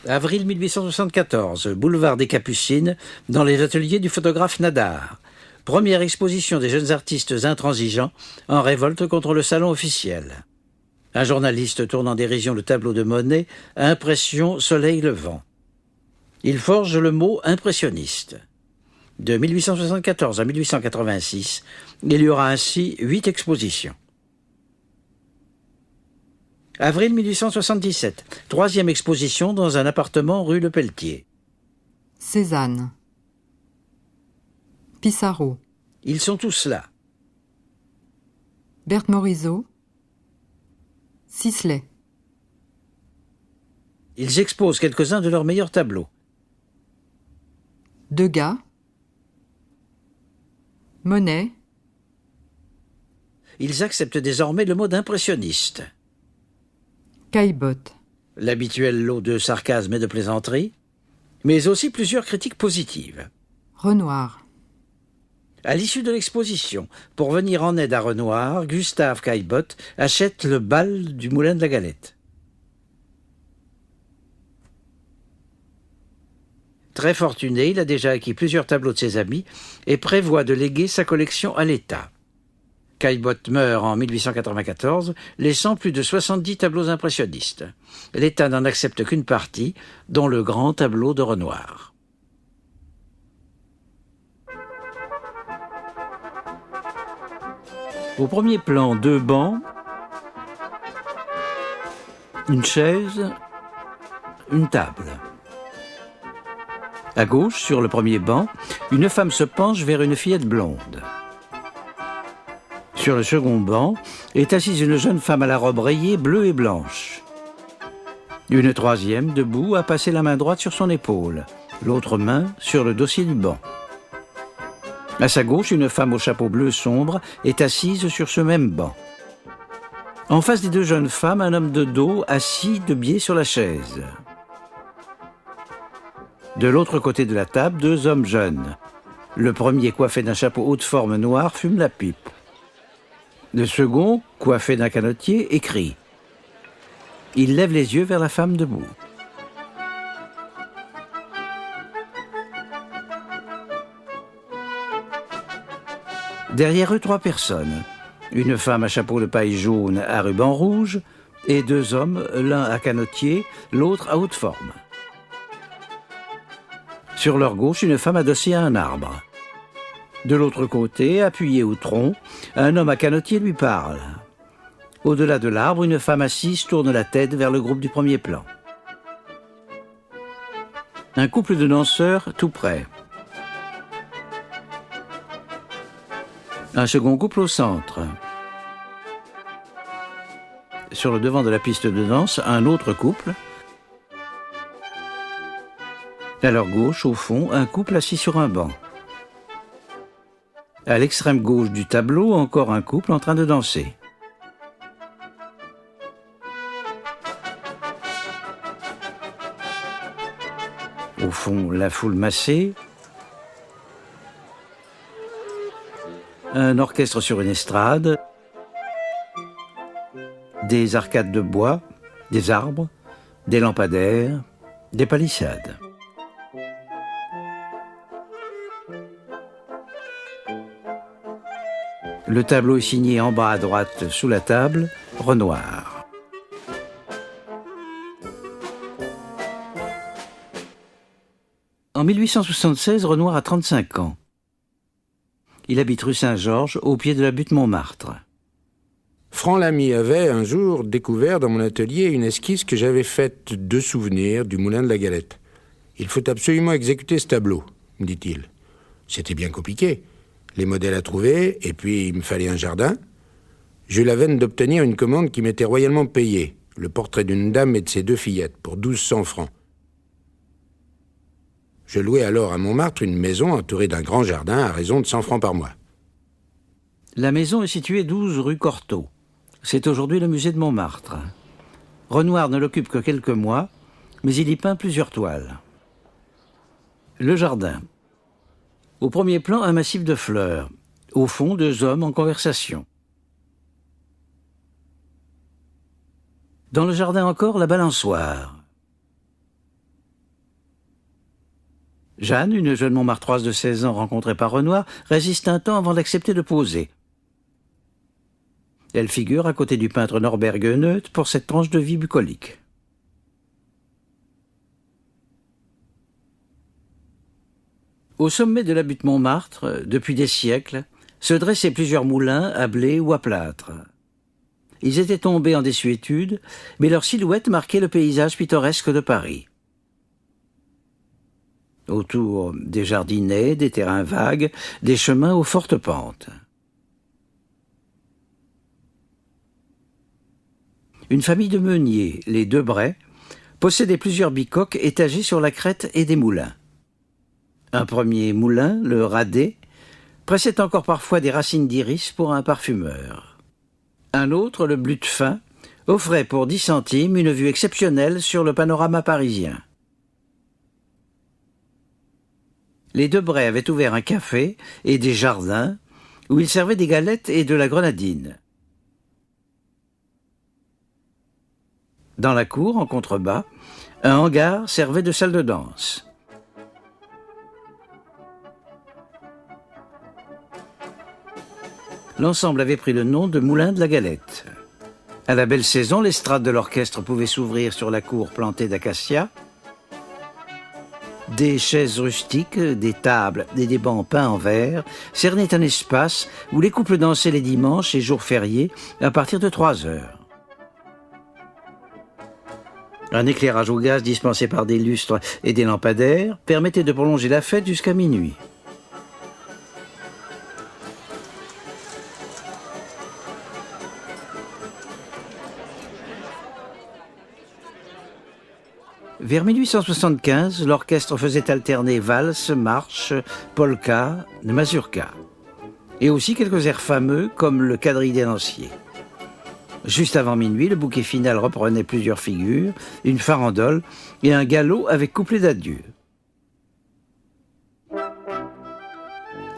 Avril 1874, boulevard des Capucines, dans les ateliers du photographe Nadar. Première exposition des jeunes artistes intransigeants en révolte contre le salon officiel. Un journaliste tourne en dérision le tableau de Monet, Impression Soleil Levant. Il forge le mot impressionniste. De 1874 à 1886, il y aura ainsi 8 expositions. Avril 1877, troisième exposition dans un appartement rue Le Pelletier. Cézanne. Pissarro. Ils sont tous là. Berthe Morisot. Sisley. Ils exposent quelques-uns de leurs meilleurs tableaux. Degas. Monet. Ils acceptent désormais le mot d'impressionniste. Caillebotte. L'habituel lot de sarcasme et de plaisanterie, mais aussi plusieurs critiques positives. Renoir. À l'issue de l'exposition, pour venir en aide à Renoir, Gustave Caillebotte achète le bal du Moulin de la Galette. Très fortuné, il a déjà acquis plusieurs tableaux de ses amis et prévoit de léguer sa collection à l'État. Caillebotte meurt en 1894, laissant plus de 70 tableaux impressionnistes. L'État n'en accepte qu'une partie, dont le grand tableau de Renoir. Au premier plan, 2 bancs, une chaise, une table. À gauche, sur le premier banc, une femme se penche vers une fillette blonde. Sur le second banc est assise une jeune femme à la robe rayée bleue et blanche. Une troisième, debout, a passé la main droite sur son épaule, l'autre main sur le dossier du banc. À sa gauche, une femme au chapeau bleu sombre est assise sur ce même banc. En face des 2 jeunes femmes, un homme de dos assis de biais sur la chaise. De l'autre côté de la table, 2 hommes jeunes. Le premier, coiffé d'un chapeau haute forme noir, fume la pipe. Le second, coiffé d'un canotier, écrit. Il lève les yeux vers la femme debout. Derrière eux, 3 personnes. Une femme à chapeau de paille jaune à ruban rouge et 2 hommes, l'un à canotier, l'autre à haute forme. Sur leur gauche, une femme adossée à un arbre. De l'autre côté, appuyé au tronc, un homme à canotier lui parle. Au-delà de l'arbre, une femme assise tourne la tête vers le groupe du premier plan. Un couple de danseurs tout près. Un second couple au centre. Sur le devant de la piste de danse, un autre couple. À leur gauche, au fond, un couple assis sur un banc. À l'extrême gauche du tableau, encore un couple en train de danser. Au fond, la foule massée. Un orchestre sur une estrade. Des arcades de bois, des arbres, des lampadaires, des palissades. Le tableau est signé en bas à droite, sous la table, Renoir. En 1876, Renoir a 35 ans. Il habite rue Saint-Georges, au pied de la butte Montmartre. Franc Lamy avait, un jour, découvert dans mon atelier une esquisse que j'avais faite de souvenirs du moulin de la Galette. « Il faut absolument exécuter ce tableau », me dit-il. C'était bien compliqué. Les modèles à trouver, et puis il me fallait un jardin. J'eus la veine d'obtenir une commande qui m'était royalement payée, le portrait d'une dame et de ses 2 fillettes, pour 1200 francs. Je louai alors à Montmartre une maison entourée d'un grand jardin à raison de 100 francs par mois. La maison est située 12 rue Cortot. C'est aujourd'hui le musée de Montmartre. Renoir ne l'occupe que quelques mois, mais il y peint plusieurs toiles. Le jardin. Au premier plan, un massif de fleurs. Au fond, 2 hommes en conversation. Dans le jardin encore, la balançoire. Jeanne, une jeune Montmartroise de 16 ans rencontrée par Renoir, résiste un temps avant d'accepter de poser. Elle figure à côté du peintre Norbert Goeneut pour cette tranche de vie bucolique. Au sommet de la butte Montmartre, depuis des siècles, se dressaient plusieurs moulins à blé ou à plâtre. Ils étaient tombés en désuétude, mais leur silhouette marquait le paysage pittoresque de Paris. Autour des jardinets, des terrains vagues, des chemins aux fortes pentes. Une famille de meuniers, les Debray, possédait plusieurs bicoques étagées sur la crête et des moulins. Un premier moulin, le Radet, pressait encore parfois des racines d'iris pour un parfumeur. Un autre, le Blutefin, offrait pour 10 centimes une vue exceptionnelle sur le panorama parisien. Les Debray avaient ouvert un café et des jardins où ils servaient des galettes et de la grenadine. Dans la cour, en contrebas, un hangar servait de salle de danse. L'ensemble avait pris le nom de Moulin de la Galette. À la belle saison, l'estrade de l'orchestre pouvait s'ouvrir sur la cour plantée d'acacias. Des chaises rustiques, des tables et des bancs peints en verre cernaient un espace où les couples dansaient les dimanches et jours fériés à partir de 3 heures. Un éclairage au gaz dispensé par des lustres et des lampadaires permettait de prolonger la fête jusqu'à minuit. Vers 1875, l'orchestre faisait alterner valses, marches, polka, mazurka, et aussi quelques airs fameux comme le quadrille des lanciers. Juste avant minuit, le bouquet final reprenait plusieurs figures, une farandole et un galop avec couplet d'adieu.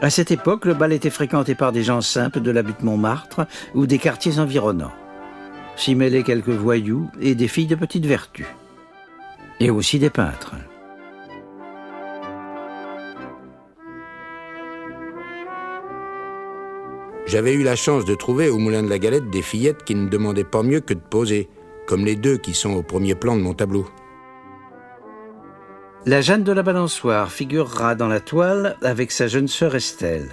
À cette époque, le bal était fréquenté par des gens simples de la butte Montmartre ou des quartiers environnants. S'y mêlaient quelques voyous et des filles de petite vertu. Et aussi des peintres. J'avais eu la chance de trouver au Moulin de la Galette des fillettes qui ne demandaient pas mieux que de poser, comme les 2 qui sont au premier plan de mon tableau. La Jeanne de la balançoire figurera dans la toile avec sa jeune sœur Estelle.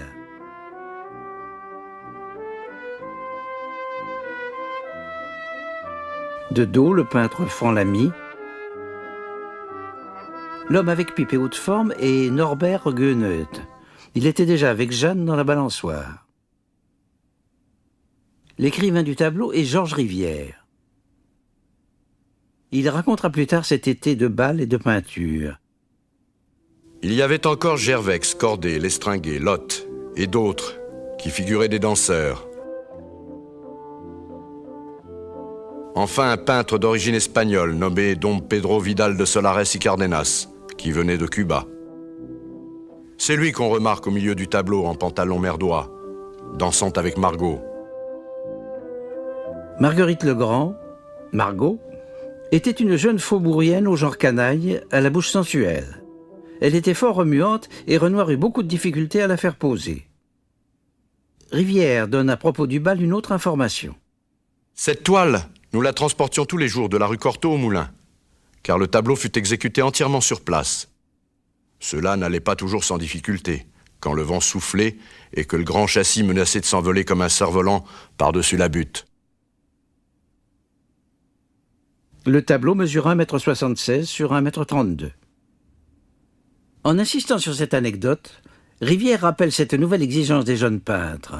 De dos, le peintre Franc Lamy. L'homme avec pipe et haute forme est Norbert Goeneut. Il était déjà avec Jeanne dans la balançoire. L'écrivain du tableau est Georges Rivière. Il racontera plus tard cet été de bal et de peinture. Il y avait encore Gervex, Corday, Lestringuet, Lotte et d'autres qui figuraient des danseurs. Enfin, un peintre d'origine espagnole nommé Dom Pedro Vidal de Solares y Cardenas, qui venait de Cuba. C'est lui qu'on remarque au milieu du tableau en pantalon merdois, dansant avec Margot. Marguerite Legrand, Margot, était une jeune faubourienne au genre canaille, à la bouche sensuelle. Elle était fort remuante et Renoir eut beaucoup de difficultés à la faire poser. Rivière donne à propos du bal une autre information. Cette toile, nous la transportions tous les jours de la rue Cortot au Moulin, car le tableau fut exécuté entièrement sur place. Cela n'allait pas toujours sans difficulté, quand le vent soufflait et que le grand châssis menaçait de s'envoler comme un cerf-volant par-dessus la butte. Le tableau mesure 1,76 m sur 1,32 m. En insistant sur cette anecdote, Rivière rappelle cette nouvelle exigence des jeunes peintres.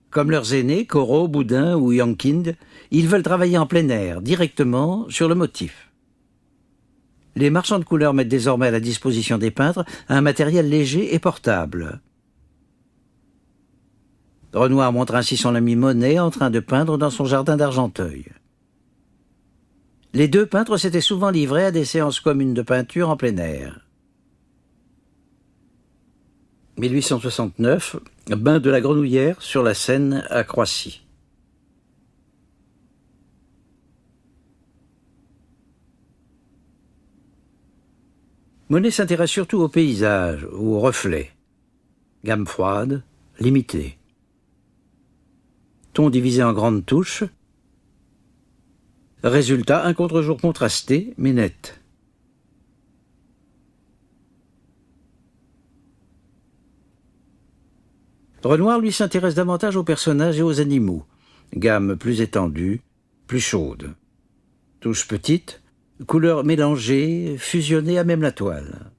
Comme leurs aînés, Corot, Boudin ou Yankind, ils veulent travailler en plein air, directement sur le motif. Les marchands de couleurs mettent désormais à la disposition des peintres un matériel léger et portable. Renoir montre ainsi son ami Monet en train de peindre dans son jardin d'Argenteuil. Les deux peintres s'étaient souvent livrés à des séances communes de peinture en plein air. 1869, bain de la Grenouillère sur la Seine à Croissy. Monet s'intéresse surtout au paysage ou aux reflets. Gamme froide, limitée. Ton divisé en grandes touches. Résultat, un contre-jour contrasté, mais net. Renoir, lui, s'intéresse davantage aux personnages et aux animaux. Gamme plus étendue, plus chaude. Touches petites, couleurs mélangées, fusionnées à même la toile.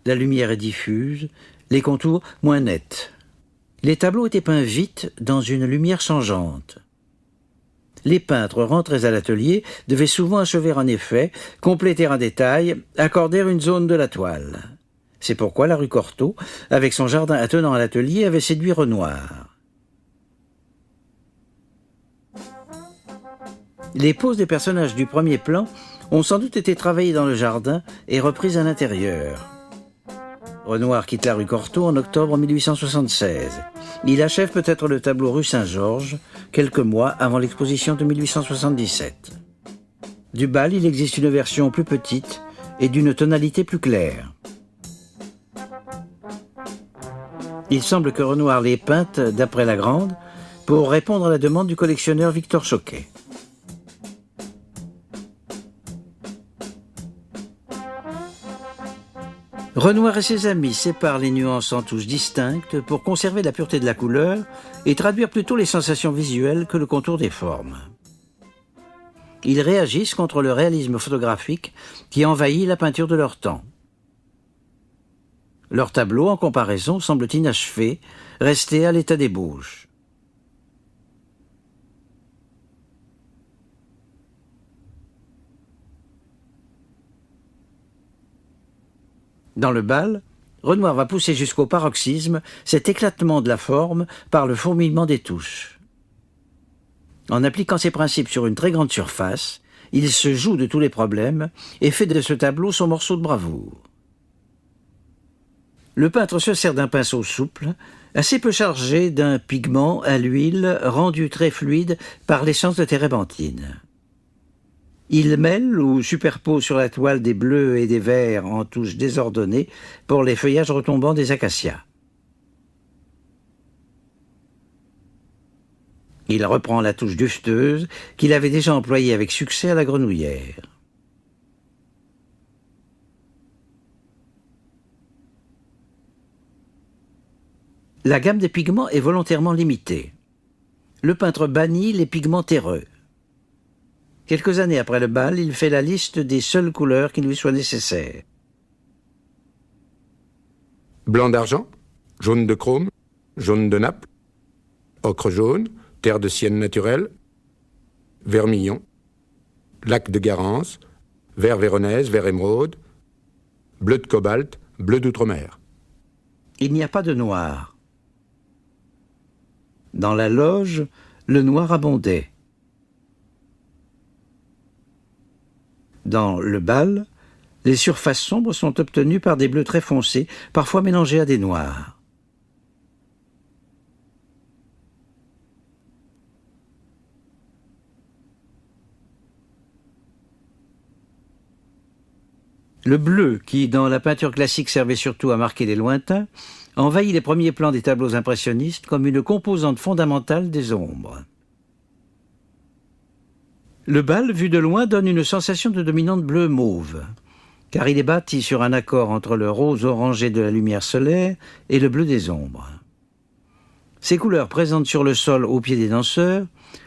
La lumière est diffuse, les contours moins nets. Les tableaux étaient peints vite dans une lumière changeante. Les peintres rentrés à l'atelier devaient souvent achever un effet, compléter un détail, accorder une zone de la toile. C'est pourquoi la rue Cortot, avec son jardin attenant à l'atelier, avait séduit Renoir. Les poses des personnages du premier plan ont sans doute été travaillées dans le jardin et reprises à l'intérieur. Renoir quitte la rue Cortot en octobre 1876. Il achève peut-être le tableau rue Saint-Georges, quelques mois avant l'exposition de 1877. Du bal, il existe une version plus petite et d'une tonalité plus claire. Il semble que Renoir l'ait peinte, d'après Lagrande, pour répondre à la demande du collectionneur Victor Choquet. Renoir et ses amis séparent les nuances en touches distinctes pour conserver la pureté de la couleur et traduire plutôt les sensations visuelles que le contour des formes. Ils réagissent contre le réalisme photographique qui envahit la peinture de leur temps. Leurs tableaux, en comparaison, semblent inachevés, restés à l'état d'ébauche. Dans le bal, Renoir va pousser jusqu'au paroxysme cet éclatement de la forme par le fourmillement des touches. En appliquant ses principes sur une très grande surface, il se joue de tous les problèmes et fait de ce tableau son morceau de bravoure. Le peintre se sert d'un pinceau souple, assez peu chargé d'un pigment à l'huile rendu très fluide par l'essence de térébenthine. Il mêle ou superpose sur la toile des bleus et des verts en touches désordonnées pour les feuillages retombants des acacias. Il reprend la touche dusteuse qu'il avait déjà employée avec succès à la Grenouillère. La gamme des pigments est volontairement limitée. Le peintre bannit les pigments terreux. Quelques années après le bal, il fait la liste des seules couleurs qui lui soient nécessaires. Blanc d'argent, jaune de chrome, jaune de Naples, ocre jaune, terre de sienne naturelle, vermillon, lac de Garance, vert véronèse, vert émeraude, bleu de cobalt, bleu d'outre-mer. Il n'y a pas de noir. Dans la loge, le noir abondait. Dans le bal, les surfaces sombres sont obtenues par des bleus très foncés, parfois mélangés à des noirs. Le bleu, qui dans la peinture classique servait surtout à marquer les lointains, envahit les premiers plans des tableaux impressionnistes comme une composante fondamentale des ombres. Le bal, vu de loin, donne une sensation de dominante bleu-mauve. car il est bâti sur un accord entre le rose orangé de la lumière solaire et le bleu des ombres. Ces couleurs présentes sur le sol au pied des danseurs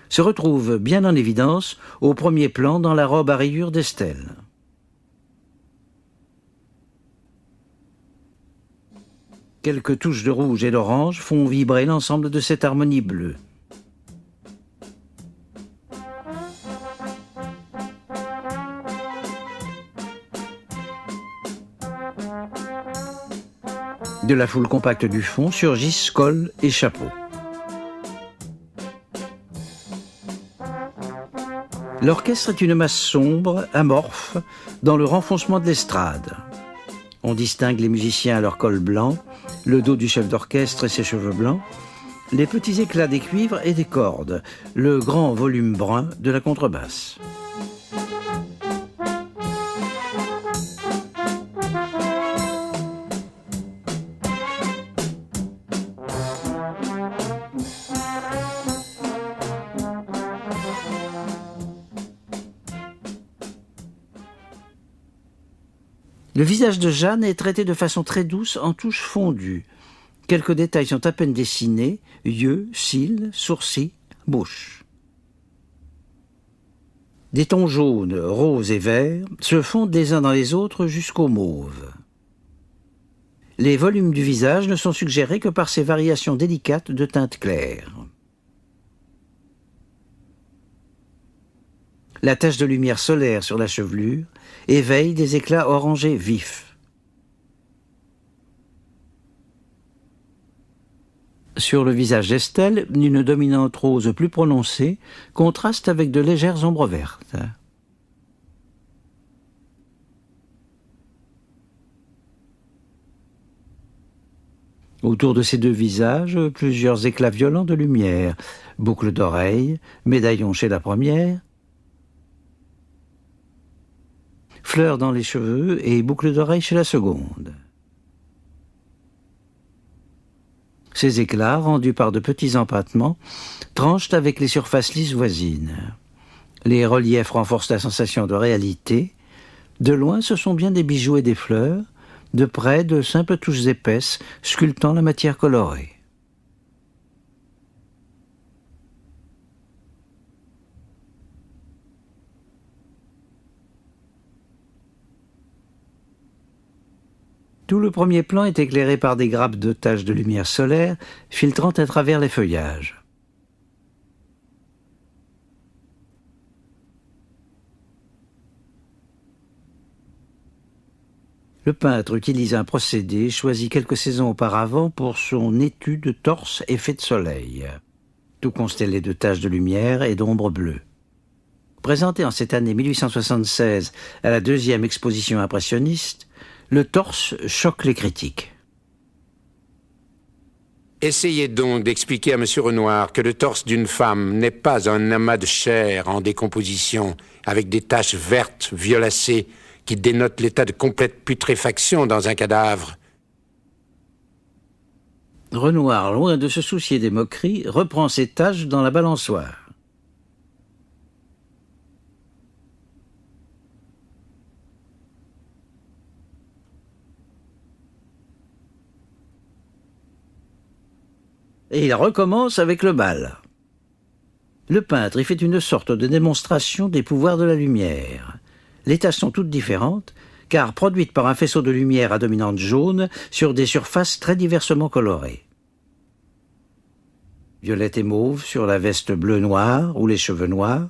se retrouvent bien en évidence au premier plan dans la robe à rayures d'Estelle. Quelques touches de rouge et d'orange font vibrer l'ensemble de cette harmonie bleue. De la foule compacte du fond surgissent col et chapeau. L'orchestre est une masse sombre, amorphe, dans le renfoncement de l'estrade. On distingue les musiciens à leur col blanc, le dos du chef d'orchestre et ses cheveux blancs, les petits éclats des cuivres et des cordes, le grand volume brun de la contrebasse. Le visage de Jeanne est traité de façon très douce en touches fondues. Quelques détails sont à peine dessinés, yeux, cils, sourcils, bouche. Des tons jaunes, roses et verts se fondent les uns dans les autres jusqu'au mauve. Les volumes du visage ne sont suggérés que par ces variations délicates de teintes claires. La tache de lumière solaire sur la chevelure éveille des éclats orangés vifs. Sur le visage d'Estelle, une dominante rose plus prononcée contraste avec de légères ombres vertes. Autour de ces deux visages, plusieurs éclats violents de lumière, boucles d'oreilles, médaillons chez la première, fleurs dans les cheveux et boucles d'oreilles chez la seconde. Ces éclats, rendus par de petits empattements, tranchent avec les surfaces lisses voisines. Les reliefs renforcent la sensation de réalité. De loin, ce sont bien des bijoux et des fleurs, de près, de simples touches épaisses sculptant la matière colorée. Tout le premier plan est éclairé par des grappes de taches de lumière solaire filtrant à travers les feuillages. Le peintre utilise un procédé choisi quelques saisons auparavant pour son étude torse effet de soleil, tout constellé de taches de lumière et d'ombres bleues. Présenté en cette année 1876 à la deuxième exposition impressionniste, le torse choque les critiques. Essayez donc d'expliquer à M. Renoir que le torse d'une femme n'est pas un amas de chair en décomposition, avec des taches vertes, violacées, qui dénotent l'état de complète putréfaction dans un cadavre. Renoir, loin de se soucier des moqueries, reprend ses taches dans la balançoire. Et il recommence avec le bal. Le peintre y fait une sorte de démonstration des pouvoirs de la lumière. Les taches sont toutes différentes, car produites par un faisceau de lumière à dominante jaune sur des surfaces très diversement colorées. Violette et mauve sur la veste bleu-noir ou les cheveux noirs.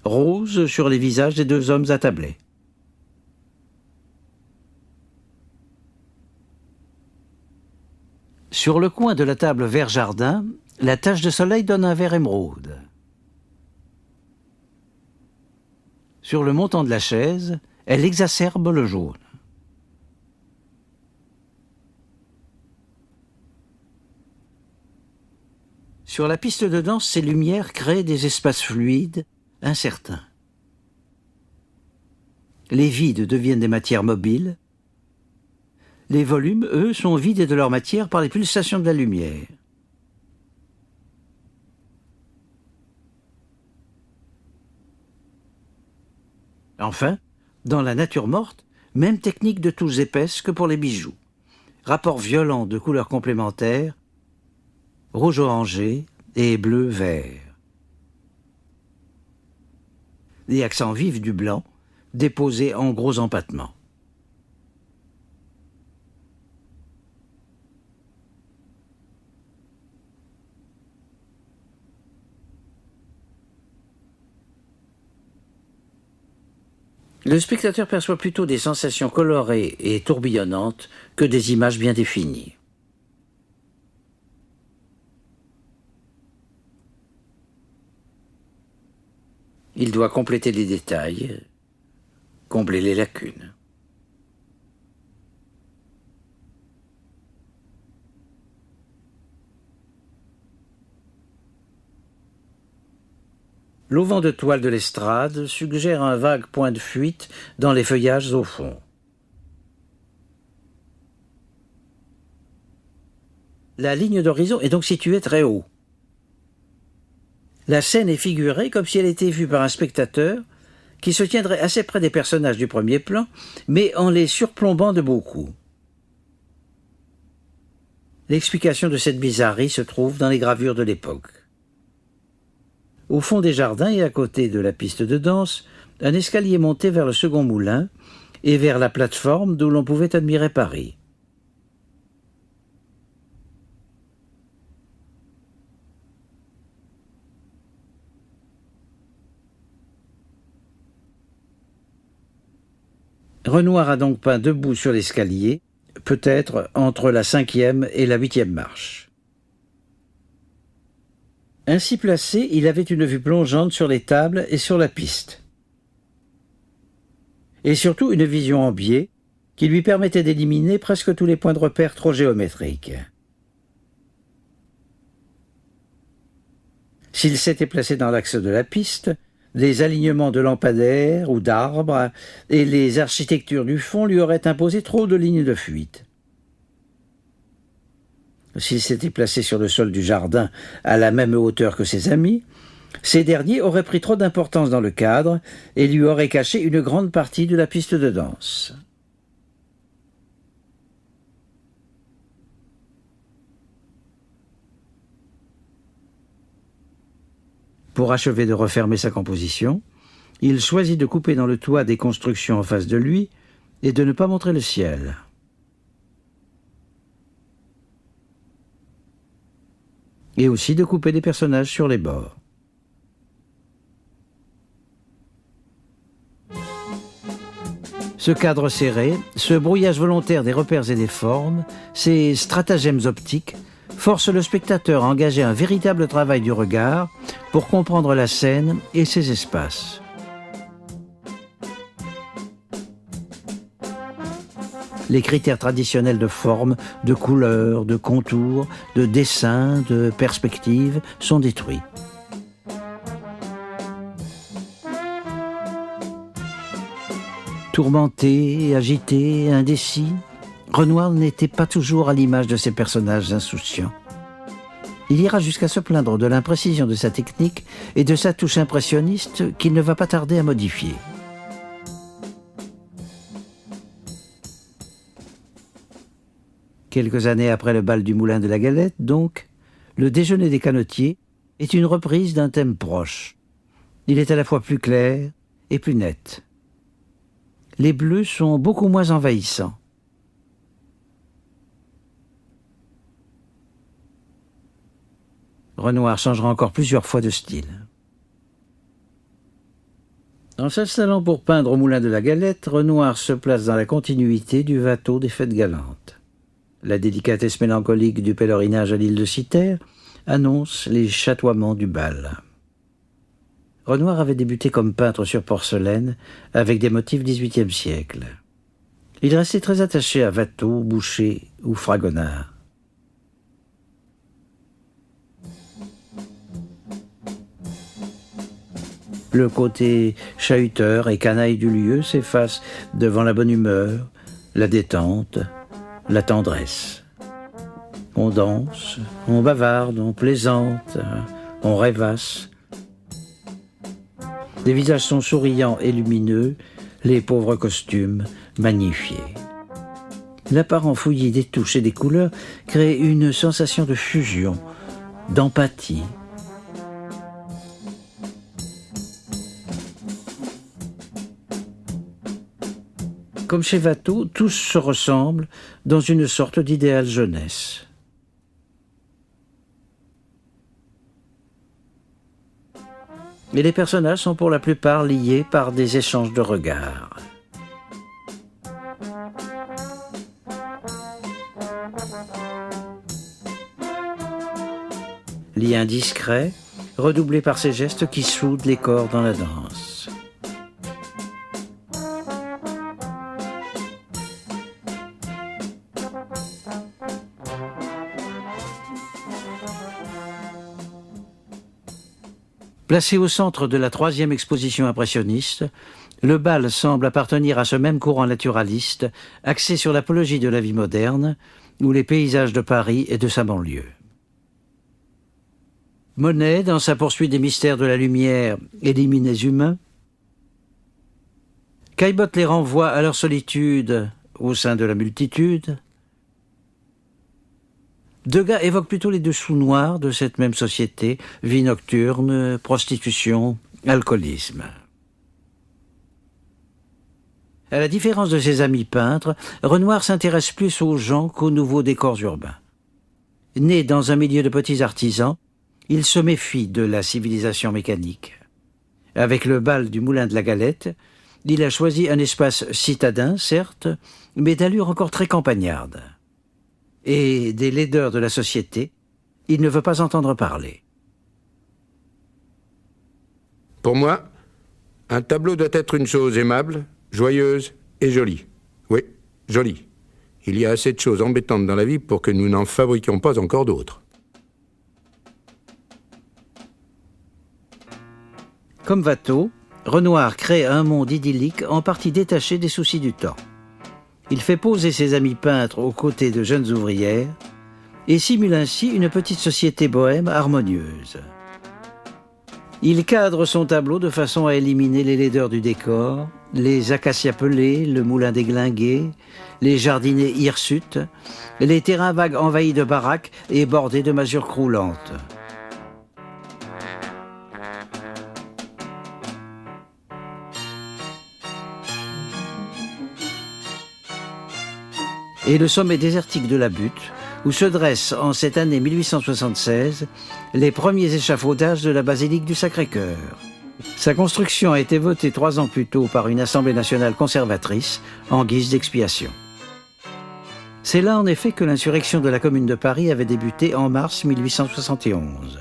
Rose sur les visages des deux hommes attablés. Sur le coin de la table vert jardin, la tache de soleil donne un vert émeraude. Sur le montant de la chaise, elle exacerbe le jaune. Sur la piste de danse, ces lumières créent des espaces fluides, incertains. Les vides deviennent des matières mobiles. Les volumes, eux, sont vidés de leur matière par les pulsations de la lumière. Enfin, dans la nature morte, même technique de touches épaisses que pour les bijoux. Rapport violent de couleurs complémentaires, rouge-orangé et bleu-vert. Les accents vifs du blanc, déposés en gros empattements. Le spectateur perçoit plutôt des sensations colorées et tourbillonnantes que des images bien définies. Il doit compléter les détails, combler les lacunes. L'auvent de toile de l'estrade suggère un vague point de fuite dans les feuillages au fond. La ligne d'horizon est donc située très haut. La scène est figurée comme si elle était vue par un spectateur qui se tiendrait assez près des personnages du premier plan, mais en les surplombant de beaucoup. L'explication de cette bizarrerie se trouve dans les gravures de l'époque. Au fond des jardins et à côté de la piste de danse, un escalier montait vers le second moulin et vers la plateforme d'où l'on pouvait admirer Paris. Renoir a donc peint debout sur l'escalier, peut-être entre la 5e et la 8e marche. Ainsi placé, il avait une vue plongeante sur les tables et sur la piste. Et surtout une vision en biais qui lui permettait d'éliminer presque tous les points de repère trop géométriques. S'il s'était placé dans l'axe de la piste, les alignements de lampadaires ou d'arbres et les architectures du fond lui auraient imposé trop de lignes de fuite. S'il s'était placé sur le sol du jardin à la même hauteur que ses amis, ces derniers auraient pris trop d'importance dans le cadre et lui auraient caché une grande partie de la piste de danse. Pour achever de refermer sa composition, il choisit de couper dans le toit des constructions en face de lui et de ne pas montrer le ciel. Et aussi de couper des personnages sur les bords. Ce cadre serré, ce brouillage volontaire des repères et des formes, ces stratagèmes optiques, forcent le spectateur à engager un véritable travail du regard pour comprendre la scène et ses espaces. Les critères traditionnels de forme, de couleur, de contour, de dessin, de perspective sont détruits. Tourmenté, agité, indécis, Renoir n'était pas toujours à l'image de ses personnages insouciants. Il ira jusqu'à se plaindre de l'imprécision de sa technique et de sa touche impressionniste qu'il ne va pas tarder à modifier. Quelques années après le bal du Moulin de la Galette, donc, le déjeuner des canotiers est une reprise d'un thème proche. Il est à la fois plus clair et plus net. Les bleus sont beaucoup moins envahissants. Renoir changera encore plusieurs fois de style. En s'installant pour peindre au Moulin de la Galette, Renoir se place dans la continuité du Watteau des Fêtes galantes. La délicatesse mélancolique du pèlerinage à l'île de Cythère annonce les chatoiements du bal. Renoir avait débuté comme peintre sur porcelaine avec des motifs XVIIIe siècle. Il restait très attaché à Watteau, Boucher ou Fragonard. Le côté chahuteur et canaille du lieu s'efface devant la bonne humeur, la détente, la tendresse. On danse, on bavarde, on plaisante, on rêvasse. Les visages sont souriants et lumineux, les pauvres costumes magnifiés. L'apparent fouillis des touches et des couleurs crée une sensation de fusion, d'empathie. Comme chez Watteau, tous se ressemblent dans une sorte d'idéal jeunesse. Mais les personnages sont pour la plupart liés par des échanges de regards. Lien discret, redoublé par ces gestes qui soudent les corps dans la danse. Placé au centre de la troisième exposition impressionniste, le bal semble appartenir à ce même courant naturaliste, axé sur l'apologie de la vie moderne, ou les paysages de Paris et de sa banlieue. Monet, dans sa poursuite des mystères de la lumière, élimine les humains. Caillebotte les renvoie à leur solitude au sein de la multitude. Degas évoque plutôt les dessous noirs de cette même société, vie nocturne, prostitution, alcoolisme. À la différence de ses amis peintres, Renoir s'intéresse plus aux gens qu'aux nouveaux décors urbains. Né dans un milieu de petits artisans, il se méfie de la civilisation mécanique. Avec le bal du Moulin de la Galette, il a choisi un espace citadin, certes, mais d'allure encore très campagnarde. Et des laideurs de la société, il ne veut pas entendre parler. Pour moi, un tableau doit être une chose aimable, joyeuse et jolie. Oui, jolie. Il y a assez de choses embêtantes dans la vie pour que nous n'en fabriquions pas encore d'autres. Comme Watteau, Renoir crée un monde idyllique en partie détaché des soucis du temps. Il fait poser ses amis peintres aux côtés de jeunes ouvrières et simule ainsi une petite société bohème harmonieuse. Il cadre son tableau de façon à éliminer les laideurs du décor, les acacias pelés, le moulin déglingué, les jardinets hirsutes, les terrains vagues envahis de baraques et bordés de masures croulantes. Et le sommet désertique de la Butte, où se dressent en cette année 1876 les premiers échafaudages de la basilique du Sacré-Cœur. Sa construction a été votée 3 ans plus tôt par une Assemblée nationale conservatrice en guise d'expiation. C'est là en effet que l'insurrection de la Commune de Paris avait débuté en mars 1871.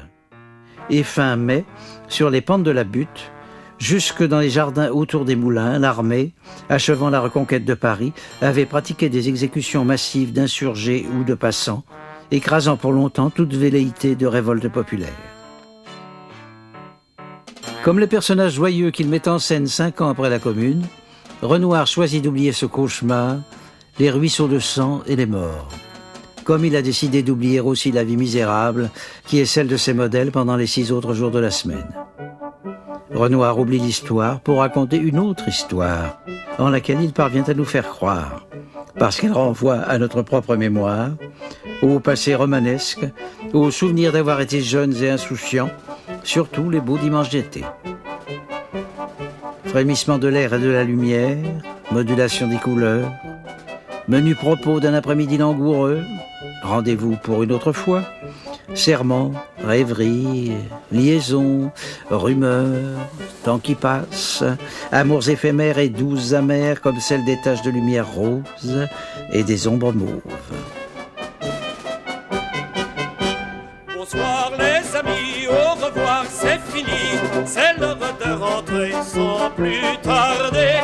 Et fin mai, sur les pentes de la Butte, jusque dans les jardins autour des moulins, l'armée, achevant la reconquête de Paris, avait pratiqué des exécutions massives d'insurgés ou de passants, écrasant pour longtemps toute velléité de révolte populaire. Comme les personnages joyeux qu'il met en scène 5 ans après la Commune, Renoir choisit d'oublier ce cauchemar, les ruisseaux de sang et les morts. Comme il a décidé d'oublier aussi la vie misérable, qui est celle de ses modèles pendant les 6 autres jours de la semaine. Renoir oublie l'histoire pour raconter une autre histoire, en laquelle il parvient à nous faire croire, parce qu'elle renvoie à notre propre mémoire, au passé romanesque, au souvenir d'avoir été jeunes et insouciants, surtout les beaux dimanches d'été. Frémissement de l'air et de la lumière, modulation des couleurs, menu propos d'un après-midi langoureux, rendez-vous pour une autre fois, serments, rêveries, liaisons, rumeurs, temps qui passe, amours éphémères et douces amères comme celles des taches de lumière rose et des ombres mauves. Bonsoir les amis, au revoir, c'est fini, c'est l'heure de rentrer sans plus tarder.